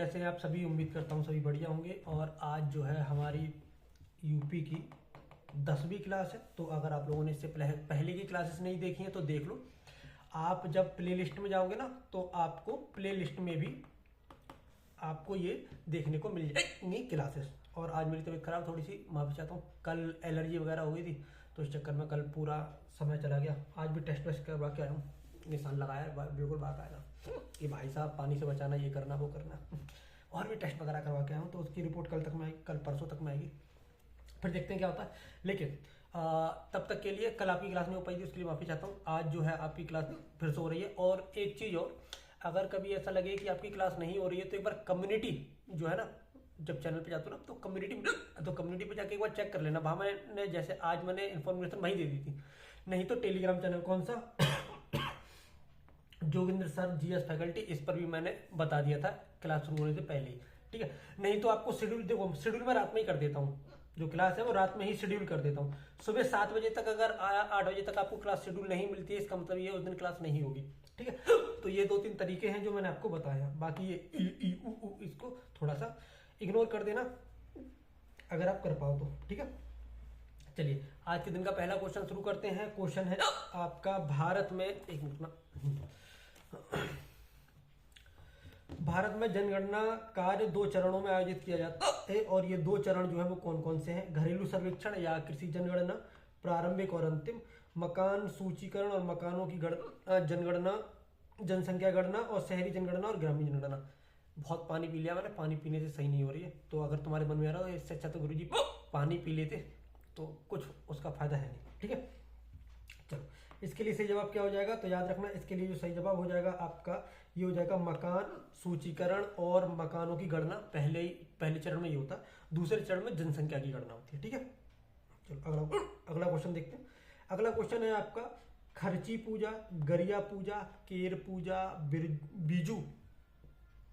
जैसे आप सभी उम्मीद करता हूँ सभी बढ़िया होंगे। और आज जो है हमारी यूपी की 10वीं क्लास है। तो अगर आप लोगों ने इससे पहले की क्लासेस नहीं देखी हैं तो देख लो। आप जब प्ले लिस्ट में जाओगे ना तो आपको प्ले लिस्ट में भी आपको ये देखने को मिल जाएंगी क्लासेस। और आज मेरी तबीयत खराब थोड़ी सी, माफी चाहता हूँ। कल एलर्जी वगैरह हो गई थी तो इस चक्कर में कल पूरा समय चला गया। आज भी टेस्ट वेस्ट करवा के आया हूँ, निशान लगाया है, बिल्कुल बात आएगा कि भाई साहब पानी से बचाना, ये करना वो करना। और भी टेस्ट वगैरह करवा के आया हूँ तो उसकी रिपोर्ट कल तक में आएगी, कल परसों तक में आएगी। फिर देखते हैं क्या होता है। लेकिन तब तक के लिए कल आपकी क्लास नहीं हो पाई थी, उसके लिए माफी चाहता हूँ। आज जो है आपकी क्लास फिर से हो रही है। और एक चीज और, अगर कभी ऐसा लगे कि आपकी क्लास नहीं हो रही है तो एक बार कम्युनिटी जो है ना, जब चैनल पे जाते हो ना तो कम्युनिटी पे जाके एक बार चेक कर लेना। वहां मैंने जैसे आज मैंने इन्फॉर्मेशन वहीं दे दी थी। नहीं तो टेलीग्राम चैनल कौन सा जोगिंद्र सर जीएस फैकल्टी, इस पर भी मैंने बता दिया था क्लास शुरू होने से पहले ही। ठीक है, नहीं तो आपको शेड्यूल देखो, शेड्यूल मैं रात में ही कर देता हूँ। जो क्लास है वो रात में ही शेड्यूल कर देता हूँ। सुबह 7 बजे तक, अगर 8 बजे तक आपको क्लास शेड्यूल नहीं मिलती है, इसका मतलब ये उस दिन क्लास नहीं होगी। ठीक है, तो ये 2-3 तरीके हैं जो मैंने आपको बताया। बाकी ये ई उ ऊ इसको थोड़ा सा इग्नोर कर देना अगर आप कर पाओ तो। ठीक है, चलिए आज के दिन का पहला क्वेश्चन शुरू करते हैं। क्वेश्चन है आपका, भारत में, एक मिनट ना, भारत में जनगणना कार्य 2 चरणों में आयोजित किया जाता है। और ये 2 चरण जो है वो कौन कौन से हैं? घरेलू सर्वेक्षण या कृषि जनगणना, प्रारंभिक और अंतिम, मकान सूचीकरण और मकानों की जनगणना, जनसंख्या गणना और शहरी जनगणना और ग्रामीण जनगणना। बहुत पानी पी लिया मैंने, पानी पीने से सही नहीं हो रही है। तो अगर तुम्हारे मन में आ रहा है इससे अच्छा तो गुरुजी पानी पी लेते, तो कुछ उसका फायदा है नहीं। ठीक है, चलो इसके लिए सही जवाब क्या हो जाएगा तो याद रखना। इसके लिए जो सही जवाब हो जाएगा आपका, ये हो जाएगा मकान सूचीकरण और मकानों की गणना। पहले चरण में ये होता है, दूसरे चरण में जनसंख्या की गणना होती है। ठीक है, चलो अगला क्वेश्चन देखते हैं। अगला क्वेश्चन है आपका, खर्ची पूजा, गरिया पूजा, केर पूजा,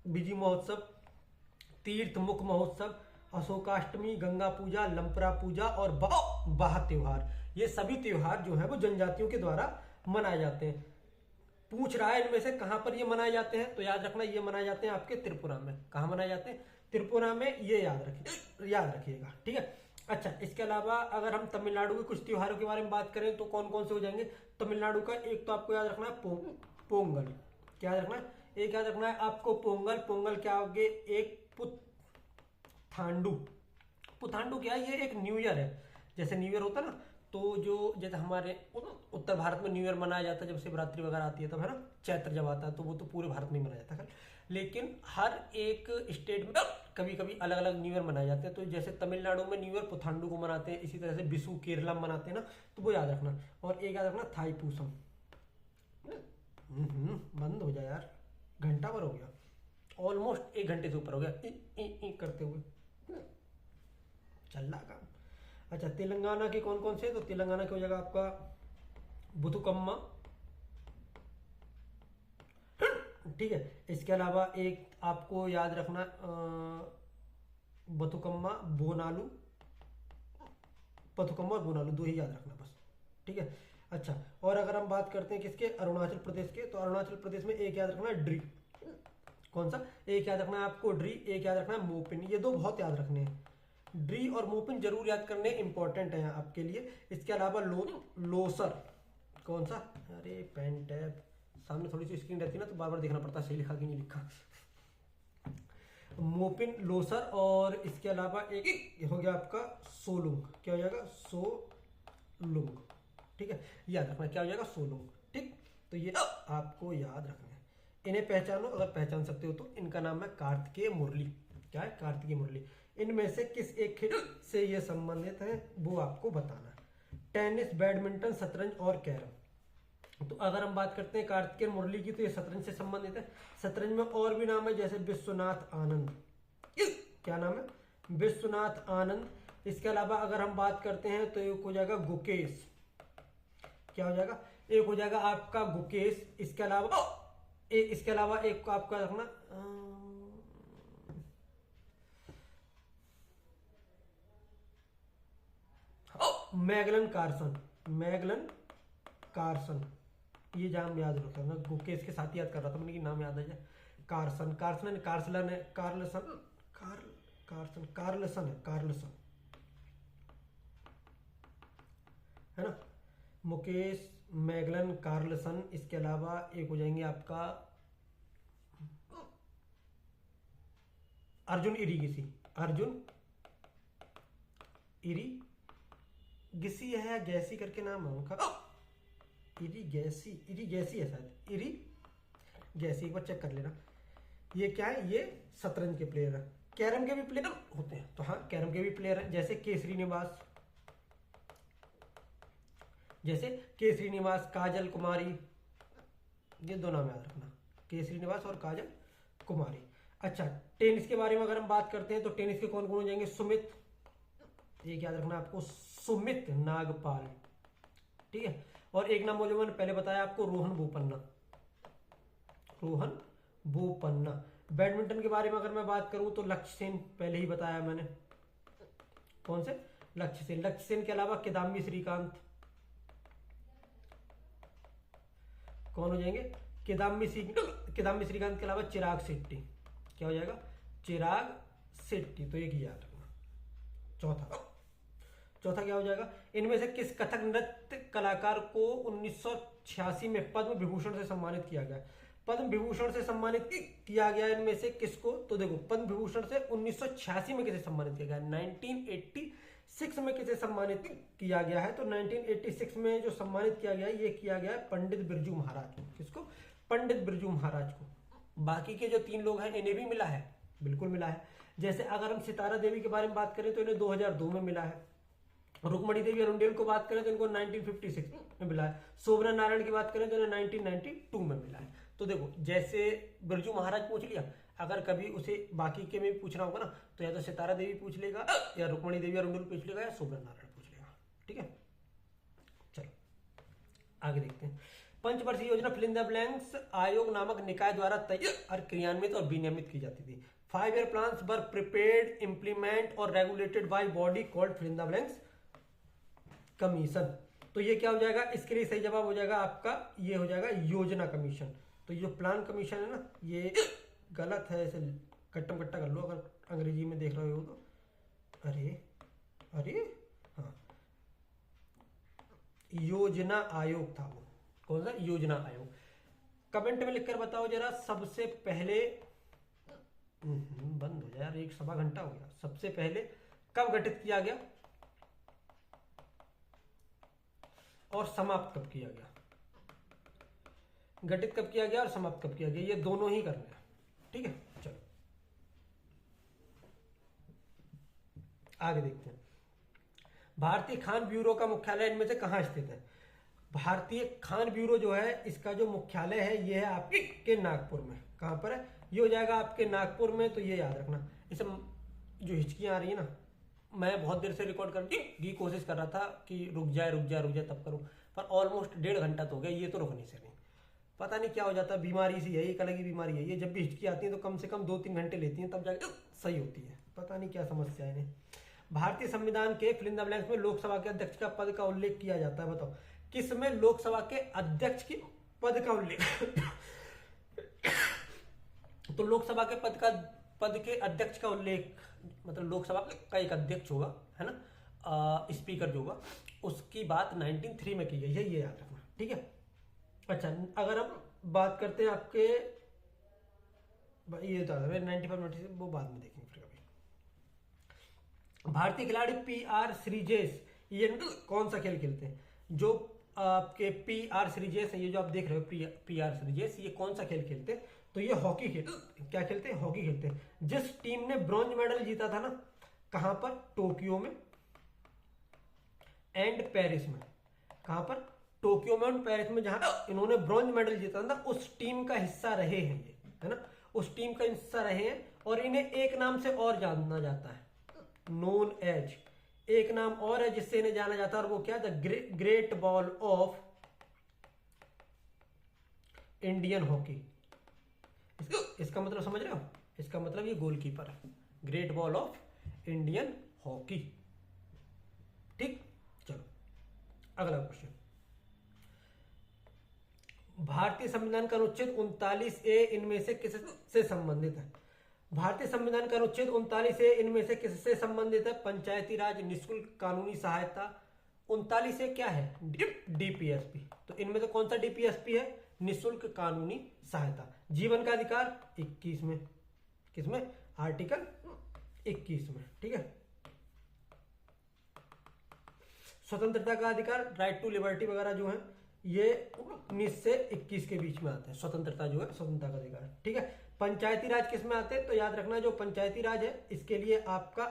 बीजू महोत्सव, तीर्थ मुख महोत्सव, अशोकाष्टमी, गंगा पूजा, लंपरा पूजा और बाह त्योहार, ये सभी त्योहार जो है वो जनजातियों के द्वारा मनाए जाते हैं। पूछ रहा है इनमें से कहां पर ये मनाए जाते हैं, तो याद रखना ये मनाए जाते हैं आपके त्रिपुरा में। कहां मनाए जाते हैं? त्रिपुरा में, ये याद रखिएगा। ठीक है, अच्छा इसके अलावा अगर हम तमिलनाडु के कुछ त्योहारों के बारे में बात करें तो कौन कौन से हो जाएंगे तमिलनाडु का? एक तो आपको याद रखना है पोंगल। क्या याद रखना है? एक याद रखना है आपको पोंगल। पोंगल क्या होगे? एक पुथांडु क्या है? ये एक न्यू ईयर है। जैसे न्यू ईयर होता है ना, तो जो जैसे हमारे उत्तर भारत में न्यू ईयर मनाया जाता है जब शिवरात्रि वगैरह आती है तब, है ना, चैत्र जब आता है, तो वो तो पूरे भारत में मनाया जाता है। लेकिन हर एक स्टेट में कभी कभी अलग अलग न्यू ईयर मनाए जाते हैं। तो जैसे तमिलनाडु में न्यू ईयर पुथांडु को मनाते हैं, इसी तरह से बिशु केरला में मनाते हैं ना, तो वो याद रखना। और एक याद रखना थाई पूसम। बंद हो जाए यार, घंटा भर हो गया, ऑलमोस्ट 1 घंटे से ऊपर हो गया करते हुए चल रहा काम। अच्छा, तेलंगाना के कौन कौन से? तो तेलंगाना के हो जाएगा आपका बुथुकम्मा। ठीक है, इसके अलावा एक आपको याद रखना बथुकम्मा और बोनालू, 2 ही याद रखना बस। ठीक है, अच्छा और अगर हम बात करते हैं किसके? अरुणाचल प्रदेश के, तो अरुणाचल प्रदेश में एक याद रखना है ड्री। कौन सा? एक याद रखना है आपको ड्री, एक याद रखना है मोपिन। ये 2 बहुत याद रखने हैं, ड्री और मोपिन जरूर याद करने, इंपॉर्टेंट है आपके लिए। इसके अलावा लोसर। कौन सा? अरे पेन टैब सामने थोड़ी सी स्क्रीन रहती है ना, तो बार बार देखना पड़ता है सही लिखा कि नहीं लिखा। मोपिन, लोसर। और इसके अलावा एक हो गया आपका सोलुंग। क्या हो जाएगा? सोलुंग। ठीक है, याद रखना क्या हो जाएगा? सोलुंग। ठीक, तो ये आपको याद रखना है। इन्हें पहचानो, अगर पहचान सकते हो तो। इनका नाम है कार्तिकेय मुरली। क्या है? कार्तिकेय मुरली। इनमें से किस एक खेल से ये संबंधित है वो आपको बताना है। टेनिस, बैडमिंटन, शतरंज और कैरम। तो अगर हम बात करते हैं कार्तिकेय मुरली की, तो ये शतरंज से संबंधित है। शतरंज में और भी नाम है, जैसे विश्वनाथ आनंद। क्या नाम है? विश्वनाथ आनंद। इसके अलावा अगर हम बात करते हैं तो एक हो जाएगा गुकेश। क्या हो जाएगा? एक हो जाएगा आपका गुकेश। इसके अलावा एक को आपका रखना मैगलन कार्सन। ये नाम याद रखना। गुकेश के साथ याद कर रहा था मैंने कि नाम याद आ जाए। कार्सन, कार्सन कार्सलन है, कार्लसन, कार्सन कार्लसन है, कार्लसन है ना। मुकेश मैगलन कार्लसन। इसके अलावा एक हो जाएंगे आपका अर्जुन इरीगिसी, अर्जुन इरीगिसी है, गैसी करके नाम है उनका, इरीगैसी है शायद, इरीगैसी, एक बार चेक कर लेना। ये क्या है, ये शतरंज के प्लेयर है, कैरम के भी प्लेयर होते हैं, तो हाँ कैरम के भी प्लेयर हैं, जैसे के श्रीनिवास, काजल कुमारी, ये दो नाम याद रखना, के श्रीनिवास और काजल कुमारी। अच्छा, टेनिस के बारे में अगर हम बात करते हैं तो टेनिस के कौन कौन हो जाएंगे, सुमित, ये याद रखना आपको, सुमित नागपाल, ठीक है। और एक नाम जो मैंने पहले बताया आपको, रोहन बोपन्ना। बैडमिंटन के बारे में अगर मैं बात करूं तो लक्ष्य सेन, पहले ही बताया मैंने, कौन से, लक्ष्य सेन के अलावा किदाम्बी श्रीकांत, कौन हो जाएंगे, किदाम्बी श्रीकांत के अलावा चिराग शेट्टी, क्या हो जाएगा, चिराग शेट्टी, तो एक ही याद रखना। चौथा क्या हो जाएगा, इनमें से किस कथक नृत्य कलाकार को 1986 में पद्म विभूषण से सम्मानित किया गया, पद्म विभूषण से सम्मानित किया गया इनमें से किसको, तो देखो पद्म विभूषण से 1986 में किसे सम्मानित किया गया, 1986 में किसे सम्मानित किया गया है, तो 1986 में जो सम्मानित किया गया है, ये किया गया है पंडित बिरजू महाराज को, किसको, पंडित बिरजू महाराज को। बाकी के जो 3 लोग हैं इन्हें भी मिला है, बिल्कुल मिला है। जैसे अगर हम सितारा देवी के बारे में बात करें तो इन्हें 2002 में मिला है, रुक्मणी देवी अरुंडेल को बात करें तो इनको 1956 में मिला है, शोभना नारायण की बात करें तो इन्हें 1992 में मिला है। तो देखो जैसे बिरजू महाराज पूछ लिया, अगर कभी उसे बाकी के में भी पूछना होगा ना, तो या तो सितारा देवी पूछ लेगा, या रुक्मणी देवी अरुंडेल पूछ लेगा, या शोभना नारायण पूछ लेगा, ठीक है। चलो आगे देखते हैं। पंचवर्षीय योजना फिल इन द ब्लैंक्स आयोग नामक निकाय द्वारा तैयार, क्रियान्वित और विनियमित की जाती थी। 5 year plans were prepared, implement और regulated by body called fill in the blanks commission. तो ये क्या हो जाएगा, इसके लिए सही जवाब हो जाएगा आपका, ये हो जाएगा योजना कमीशन। तो ये जो प्लान कमीशन है ना, ये गलत है, ऐसे कट्टम कट्टा कर लो अगर अंग्रेजी में देख रहे हो तो। अरे हाँ, योजना आयोग था वो, कौन सा, योजना आयोग। कमेंट में लिखकर बताओ जरा, सबसे पहले बंद हो जाए यार, 1 सवा घंटा हो गया, सबसे पहले कब गठित किया गया और समाप्त कब किया गया, गठित कब किया गया और समाप्त कब किया गया, ये दोनों ही करना है, ठीक है। चलो आगे देखते हैं। भारतीय खान ब्यूरो का मुख्यालय इनमें से कहां स्थित है, भारतीय खान ब्यूरो जो है इसका जो मुख्यालय है ये है आपके नागपुर में। कहां पर है, ये हो जाएगा आपके नागपुर में। तो ये याद रखना, इसे जो हिचकियां आ रही है ना, मैं बहुत देर से रिकॉर्ड करने की कोशिश कर रहा था कि रुक जाए तब करूं, पर ऑलमोस्ट 1.5 घंटा तो हो गया, ये तो रुकने से नहीं, पता नहीं क्या हो जाता है, बीमारी सी है, एक अलग ही बीमारी है ये, जब भी हिचकी आती है तो कम से कम 2-3 घंटे लेती हैं तब जाके सही होती है, पता नहीं क्या समस्या है इन्हें। भारतीय संविधान के फिल इन द ब्लैंक्स में लोकसभा के अध्यक्ष का पद का उल्लेख किया जाता है, बताओ किसमें लोकसभा के अध्यक्ष के पद का उल्लेख तो लोकसभा के पद के अध्यक्ष का उल्लेख, मतलब लोकसभा का एक अध्यक्ष होगा, है ना, स्पीकर जो होगा, उसकी बात 1903 में की गई है, ये याद रखना, ठीक है। अच्छा, अगर हम बात करते हैं आपके, ये तो 95 वो बाद में देखेंगे फिर कभी। भारतीय खिलाड़ी PR श्रीजेश ये कौन सा खेल खेलते हैं, जो आपके PR श्रीजेश है, ये जो आप देख रहे हो PR श्रीजेश, ये कौन सा खेल खेलते हैं, तो ये हॉकी क्या खेलते हैं, हॉकी खेलते हैं। जिस टीम ने ब्रॉन्ज मेडल जीता था ना, कहां पर, टोक्यो में एंड पेरिस में, कहां पर, टोक्यो में और पेरिस में, जहां इन्होंने ब्रॉन्ज मेडल जीता था, उस टीम का हिस्सा रहे हैं ये, है ना, उस टीम का हिस्सा रहे हैं। और इन्हें एक नाम से और जाना जाता है, नोन एज, एक नाम और है जिससे इन्हें जाना जाता है, और वो क्या, the great ball of Indian hockey. इसका मतलब समझ रहे हो, इसका मतलब ये गोलकीपर है, great ball of Indian hockey, ठीक। चलो अगला क्वेश्चन, भारतीय संविधान का अनुच्छेद 39A इनमें से किससे संबंधित है? भारतीय संविधान का अनुच्छेद 39A इनमें से किससे संबंधित है? पंचायती राज, निःशुल्क कानूनी सहायता। 39A क्या है? डीपीएसपी। तो इनमें से कौन सा डीपीएसपी है? निःशुल्क कानूनी सहायता। जीवन का अधिकार 21 में, किसमें? आर्टिकल 21 में। ठीक है। स्वतंत्रता का अधिकार, राइट टू लिबर्टी वगैरह जो है ये 19 से 21 के बीच में आते हैं। स्वतंत्रता जो है, स्वतंत्रता का अधिकार। ठीक है। पंचायती राज किस में आते हैं? तो याद रखना जो पंचायती राज है इसके लिए आपका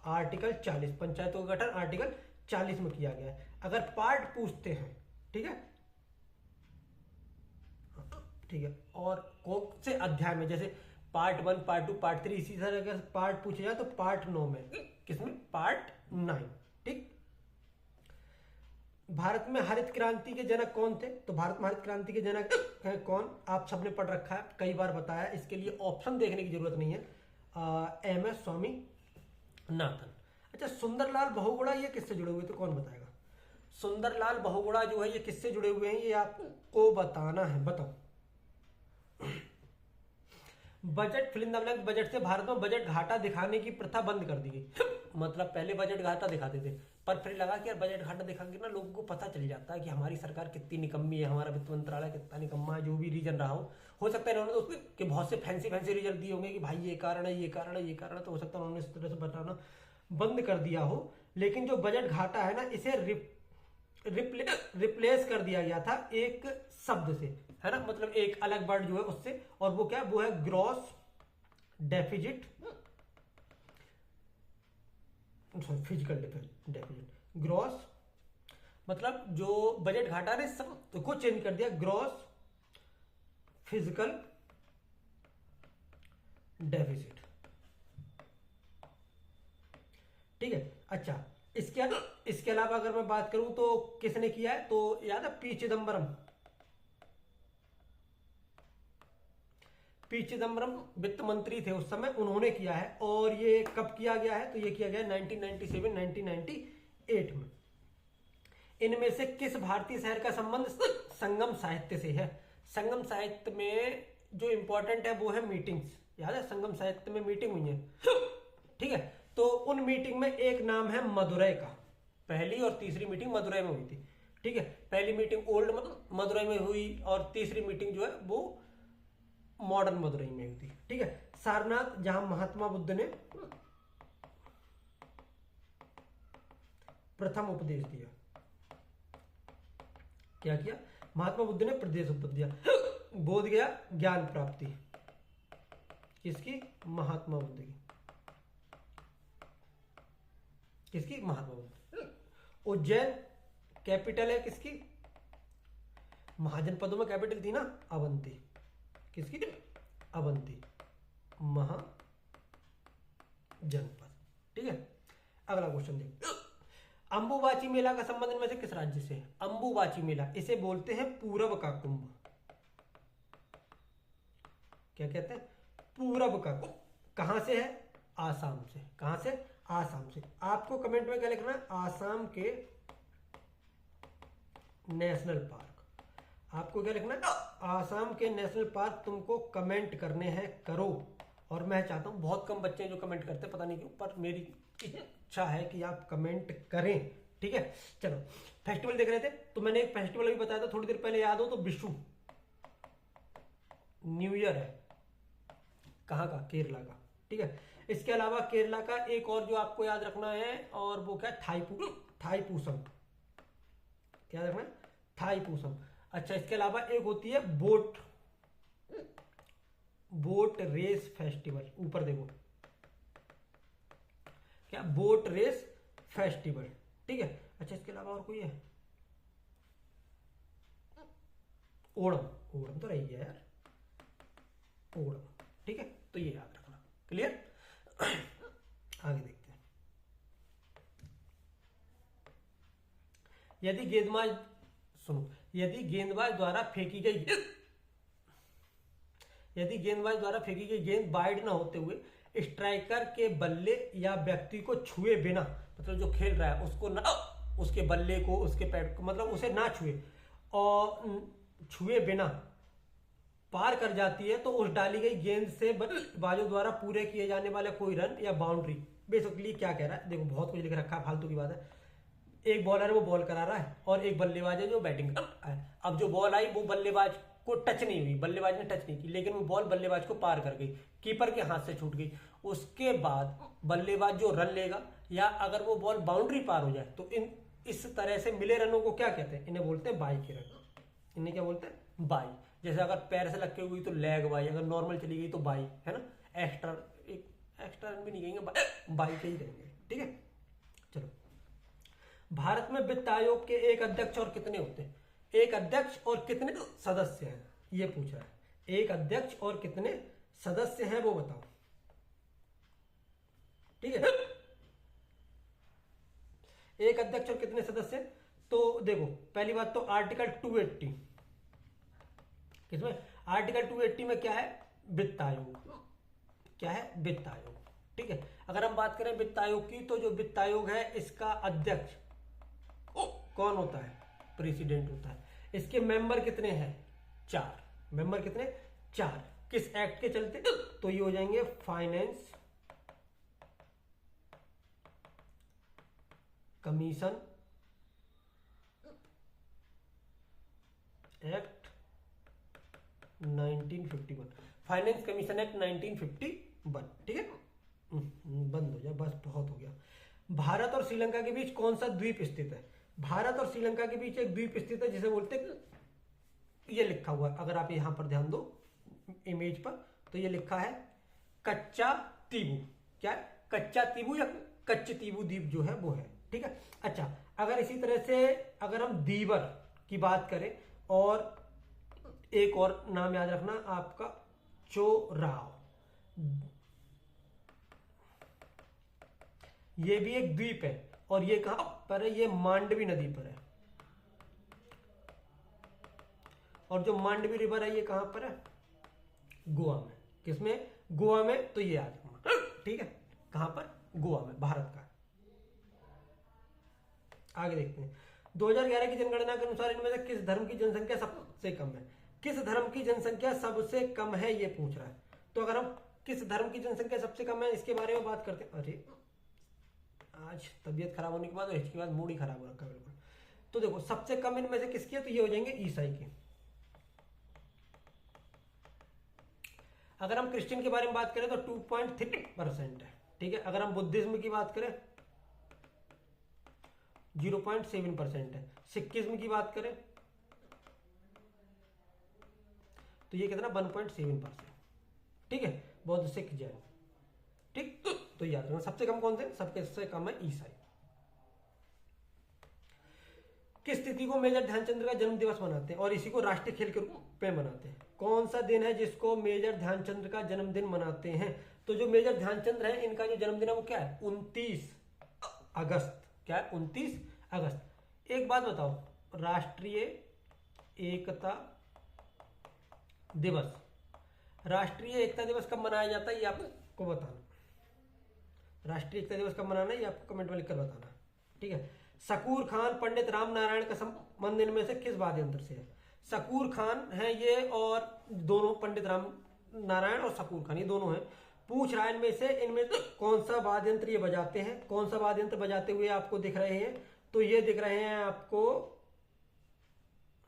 आर्टिकल 40, पंचायतों का गठन आर्टिकल 40 में किया गया है। अगर पार्ट पूछते हैं, ठीक है, ठीक है, और कौन से अध्याय में, जैसे पार्ट 1, पार्ट 2, पार्ट 3, इसी तरह अगर पार्ट पूछे जाए तो पार्ट 9 में, किसमें? पार्ट 9। ठीक। भारत में हरित क्रांति के जनक कौन थे? तो भारत में हरित क्रांति के जनक हैं कौन? आप सबने पढ़ रखा है, कई बार बताया, इसके लिए ऑप्शन देखने की जरूरत नहीं है। MS स्वामीनाथन। अच्छा, सुंदरलाल बहुगुणा ये किससे जुड़े हुए थे? कौन बताएगा? सुंदरलाल बहुगुणा जो है ये किससे जुड़े हुए हैं, ये आपको बताना है। बताओ। Budget fill in the blank. Budget से भारत में बजट घाटा दिखाने की प्रथा बंद कर दी गई। मतलब पहले बजट घाटा दिखाते थे, पर फिर लगा कि यार बजट घाटा दिखा के ना लोगों को पता चल जाता है कि हमारी सरकार कितनी निकम्मी है, हमारा वित्त मंत्रालय कितना निकम्मा है। जो भी रीजन रहा हो सकता है इन्होंने तो कि बहुत से फैंसी रीजन दिए होंगे कि भाई ये कारण है, ये कारण है, ये कारण है, तो हो सकता है उन्होंने इस तरह से बताना बंद कर दिया हो। लेकिन जो बजट घाटा है ना, इसे रिप्लेस कर दिया गया था एक शब्द से, है ना, मतलब एक अलग वर्ड जो है उससे, और वो क्या? वो है gross deficit, physical deficit. Gross मतलब जो बजट घाटा ने सब को चेंज कर दिया, ग्रॉस फिजिकल डेफिसिट। ठीक है। अच्छा, इसके अलावा अगर मैं बात करूं तो किसने किया है? तो याद है पी चिदम्बरम वित्त मंत्री थे उस समय, उन्होंने किया है। और ये कब किया गया है? तो ये किया गया 1997 1998 में। इनमें से किस भारतीय शहर का संबंध संगम साहित्य से है? संगम साहित्य में जो इंपॉर्टेंट है वो है मीटिंग्स। याद है संगम साहित्य में मीटिंग हुई है, ठीक है। तो उन मीटिंग में एक नाम है मदुरै का। पहली और तीसरी मीटिंग मदुरै में हुई थी, ठीक है। पहली मीटिंग ओल्ड मदुरै में हुई और तीसरी मीटिंग जो है वो मॉडर्न मदुरै में हुई थी, ठीक है। सारनाथ, जहां महात्मा बुद्ध ने प्रथम उपदेश दिया। क्या किया? महात्मा बुद्ध ने प्रदेश उपदेश दिया। बोध गया, ज्ञान प्राप्ति किसकी? महात्मा बुद्ध की। किसकी? महात्मा बुद्ध। उज्जैन कैपिटल है किसकी? महाजनपदों में कैपिटल थी ना, अवंती। किसकी? अवंती महाजनपद, ठीक है। अगला क्वेश्चन देखते। अंबुबाची मेला का संबंध इनमें से किस राज्य से है? अंबुबाची मेला, इसे बोलते हैं पूरब का कुंभ। क्या कहते हैं? पूरब का कुंभ। कहां से है? आसाम से। कहां से? आसाम से। आपको कमेंट में क्या लिखना है? आसाम के नेशनल पार्क। आपको क्या लिखना है? आसाम के नेशनल पार्क तुमको कमेंट करने हैं, करो। और मैं चाहता हूं, बहुत कम बच्चे हैं जो कमेंट करते हैं, पता नहीं क्यों, पर मेरी इच्छा है कि आप कमेंट करें, ठीक है। चलो, फेस्टिवल देख रहे थे तो मैंने एक फेस्टिवल भी बताया था थोड़ी देर पहले, याद हो तो, विशु न्यू ईयर है। कहाँ का? केरला का, ठीक है। इसके अलावा केरला का एक और जो आपको याद रखना है, और वो क्या? थाईपूसम। क्या रखना है? थाईपूसम। अच्छा, इसके अलावा एक होती है बोट रेस फेस्टिवल। ऊपर देखो, क्या? बोट रेस फेस्टिवल, ठीक है। अच्छा, इसके अलावा और कोई है? ओणम तो रही है यार, ओणम, ठीक है। तो ये याद रखना, क्लियर। आगे देखते हैं। यदि गेंदबाज द्वारा फेंकी गई गेंद वाइड ना होते हुए स्ट्राइकर के बल्ले या व्यक्ति को छुए बिना, मतलब जो खेल रहा है उसको ना, उसके बल्ले को, उसके पैड को, मतलब उसे ना छुए, और छुए बिना पार कर जाती है तो उस डाली गई गेंद से बल्लेबाजों द्वारा पूरे किए जाने वाले कोई रन या बाउंड्री। बेसिकली क्या कह रहा है, देखो बहुत कुछ लिख रखा है, फालतू की बात है। एक बॉलर है वो बॉल करा रहा है और एक बल्लेबाज है जो बैटिंग कर रहा है। अब जो बॉल आई वो बल्लेबाज को टच नहीं हुई, बल्लेबाज ने टच नहीं की, लेकिन वो बॉल बल्लेबाज को पार कर गई, कीपर के हाथ से छूट गई। उसके बाद बल्लेबाज जो रन लेगा या अगर वो बॉल बाउंड्री पार हो जाए तो इस तरह से मिले रनों को क्या कहते हैं, इन्हें बोलते हैं बाई के रन। इन्हें क्या बोलते हैं, बाई। जैसे अगर पैर से लग के हुई तो लेग बाई, अगर नॉर्मल चली गई तो बाई, है ना। एक्स्ट्रा रन भी नहीं कहेंगे, बाई के ही कहेंगे, ठीक है। चलो, भारत में वित्त आयोग के एक अध्यक्ष और कितने होते हैं? एक अध्यक्ष और कितने सदस्य हैं, ये पूछ रहा है। एक अध्यक्ष और कितने सदस्य हैं वो बताओ, ठीक है। एक अध्यक्ष और कितने सदस्य? तो देखो, पहली बात तो आर्टिकल 280, किसमें? आर्टिकल 280 में क्या है? वित्त आयोग। क्या है? वित्त आयोग, ठीक है। अगर हम बात करें वित्त आयोग की, तो जो वित्त आयोग है इसका अध्यक्ष कौन होता है? प्रेसिडेंट होता है। इसके मेंबर कितने हैं? 4। मेंबर कितने? 4। किस एक्ट के चलते? तो ये हो जाएंगे finance commission act 1951। Finance commission act 1951, ठीक है। बंद हो जाए बस, बहुत हो गया। भारत और श्रीलंका के बीच कौन सा द्वीप स्थित है? भारत और श्रीलंका के बीच एक द्वीप स्थित है जिसे बोलते हैं, ये लिखा हुआ है, अगर आप यहां पर ध्यान दो इमेज पर, तो ये लिखा है कच्चा तीबू। क्या है? कच्चा तीबू या कच्च तीबू द्वीप जो है वो है, ठीक है। अच्छा, अगर इसी तरह से अगर हम दीवर की बात करें, और एक और नाम याद रखना आपका, चोराव। ये भी एक द्वीप है और ये कहां पर है? ये मांडवी नदी पर है। और जो मांडवी रिवर है ये कहां पर है? गोवा में। किसमें? गोवा में। तो ये याद रखना, ठीक है। कहां पर? गोवा में, भारत का। आगे देखते हैं। 2011 की जनगणना के अनुसार इनमें से किस धर्म की जनसंख्या सबसे कम है? किस धर्म की जनसंख्या सबसे कम है ये पूछ रहा है। तो अगर हम किस धर्म की जनसंख्या सबसे कम है इसके बारे में बात करते हैं। अरे आज तबीयत खराब होने के बाद और इसके बाद मूड ही खराब हो रखा बिल्कुल। तो देखो, सबसे कम इनमें से किसकी है? तो ये हो जाएंगे ईसाई के। अगर हम क्रिश्चियन के बारे में बात करें तो 2.3% है, ठीक है। अगर हम बुद्धिज्म की बात करें 0.7% है। सिखिज्म की बात करें तो ये कितना? 1.7%, ठीक है। बौद्ध, सिख, जैन, ठीक। तो याद रखना सबसे कम कौन से? सबसे कम है ईसाई। किस तिथि को मेजर ध्यानचंद्र का जन्म दिवस मनाते हैं और इसी को राष्ट्रीय खेल के रूप में मनाते हैं? कौन सा दिन है जिसको मेजर ध्यानचंद्र का जन्मदिन मनाते हैं? तो जो मेजर ध्यानचंद्र है इनका जो जन्मदिन है वो क्या है? 29 अगस्त। क्या है? 29 अगस्त। एक बात बताओ, राष्ट्रीय एकता दिवस, राष्ट्रीय एकता दिवस कब मनाया जाता है ये आपको बताना। राष्ट्रीय एकता दिवस कब मनाना है ये आपको कमेंट में लिखकर बताना, ठीक है। शकूर खान पंडित राम नारायण का संबंध इनमें से किस वाद्य यंत्र से है? शकूर खान है ये, और दोनों पंडित राम नारायण और शकूर खान ये दोनों हैं। पूछ रहा है इनमें से कौन सा वाद्य यंत्र ये बजाते हैं? कौन सा वाद्य यंत्र बजाते हुए आपको दिख रहे हैं? तो ये दिख रहे हैं आपको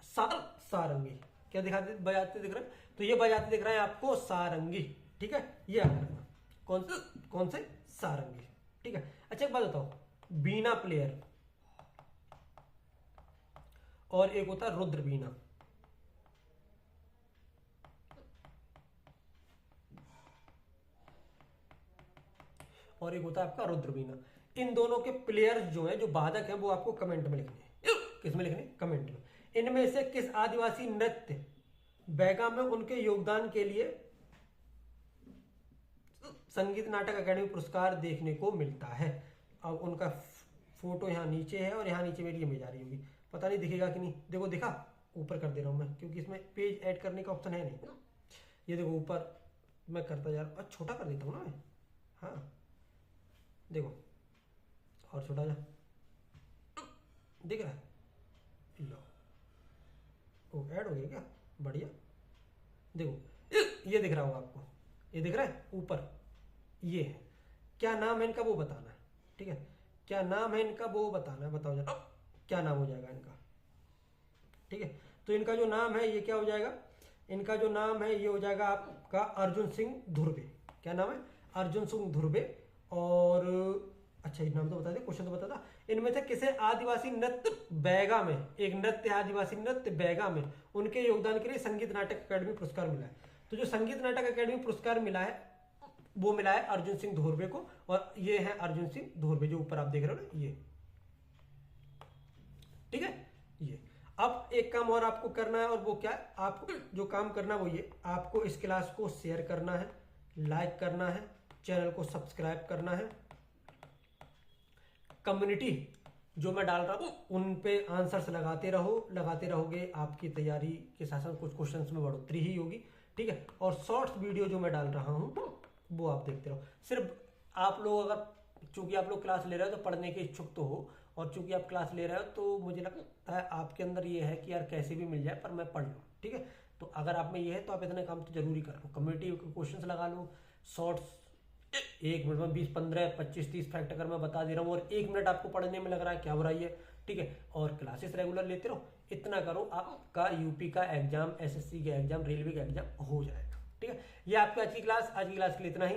सारंगी। क्या दिखाते बजाते दिख रहे हैं? तो ये बजाते दिख रहे हैं आपको सारंगी, ठीक है। ये याद रखना, कौन से? सारंगी, ठीक है। अच्छा एक बात बताओ, बीना प्लेयर और एक होता है रुद्र बीना, और एक होता है आपका रुद्र बीना। इन दोनों के प्लेयर्स जो हैं, जो वादक हैं, वो आपको कमेंट में लिखने हैं। किसमें लिखने? कमेंट में। इनमें से किस आदिवासी नृत्य बैगा में उनके योगदान के लिए संगीत नाटक अकादमी पुरस्कार देखने को मिलता है? अब उनका फोटो यहाँ नीचे है और यहाँ नीचे मेरी इमेज आ रही होगी, पता नहीं दिखेगा कि नहीं। देखो, दिखा? ऊपर कर दे रहा हूँ मैं क्योंकि इसमें पेज ऐड करने का ऑप्शन है नहीं। ये देखो ऊपर मैं करता जा रहा हूँ, छोटा कर देता हूँ ना मैं। हाँ देखो, और छोटा जा, दिख रहा है? लो, ओ ऐड हो गया क्या, बढ़िया। देखो ये दिख रहा होगा आपको, ये दिख रहा है ऊपर, ये है, क्या नाम है इनका वो बताना है, ठीक है, क्या नाम है इनका वो बताना है, बताओ जरा क्या नाम हो जाएगा इनका, ठीक है। तो इनका जो नाम है ये क्या हो जाएगा, इनका जो नाम है ये हो जाएगा आपका अर्जुन सिंह धुर्वे। क्या नाम है, अर्जुन सिंह धुर्वे। और अच्छा ये नाम तो बता दे, क्वेश्चन तो बता था। इनमें से किसे आदिवासी नृत्य बैगा में, एक नृत्य आदिवासी नृत्य बैगा में उनके योगदान के लिए संगीत नाटक अकादमी पुरस्कार मिला है। तो जो संगीत नाटक अकादमी पुरस्कार मिला है वो मिला है अर्जुन सिंह धुर्वे को, और ये है अर्जुन सिंह धुर्वे जो ऊपर आप देख रहे हो ना, ये, ठीक है। ये अब एक काम और आपको करना है, और वो क्या है, आपको जो काम करना है वो ये, आपको इस क्लास को शेयर करना है, लाइक करना है, चैनल को सब्सक्राइब करना है, कम्युनिटी जो मैं डाल रहा हूँ उन पे आंसर्स लगाते रहोगे, आपकी तैयारी के साथ साथ कुछ क्वेश्चंस में बढ़ोतरी ही होगी, ठीक है। और शॉर्ट्स वीडियो जो मैं डाल रहा हूँ वो आप देखते रहो। सिर्फ आप लोग अगर, चूंकि आप लोग क्लास ले रहे हो तो पढ़ने के इच्छुक तो हो, और चूंकि आप क्लास ले रहे हो तो मुझे लगता है आपके अंदर ये है कि यार कैसे भी मिल जाए पर मैं पढ़ लूँ, ठीक है। तो अगर आप में ये है तो आप इतने काम तो जरूरी कर लो, कम्युनिटी के क्वेश्चंस लगा लो, शॉर्ट्स 1 मिनट में 20 15 25 30 फैक्ट अगर मैं बता दे रहा हूँ और 1 मिनट आपको पढ़ने में लग रहा है, क्या बुराई है, ठीक है। और क्लासेस रेगुलर लेते रहो, इतना करो आपका यूपी का एग्जाम, एसएससी का एग्जाम, रेलवे का एग्जाम हो जाएगा, ठीक है। ये आपकी आज की क्लास के लिए इतना ही।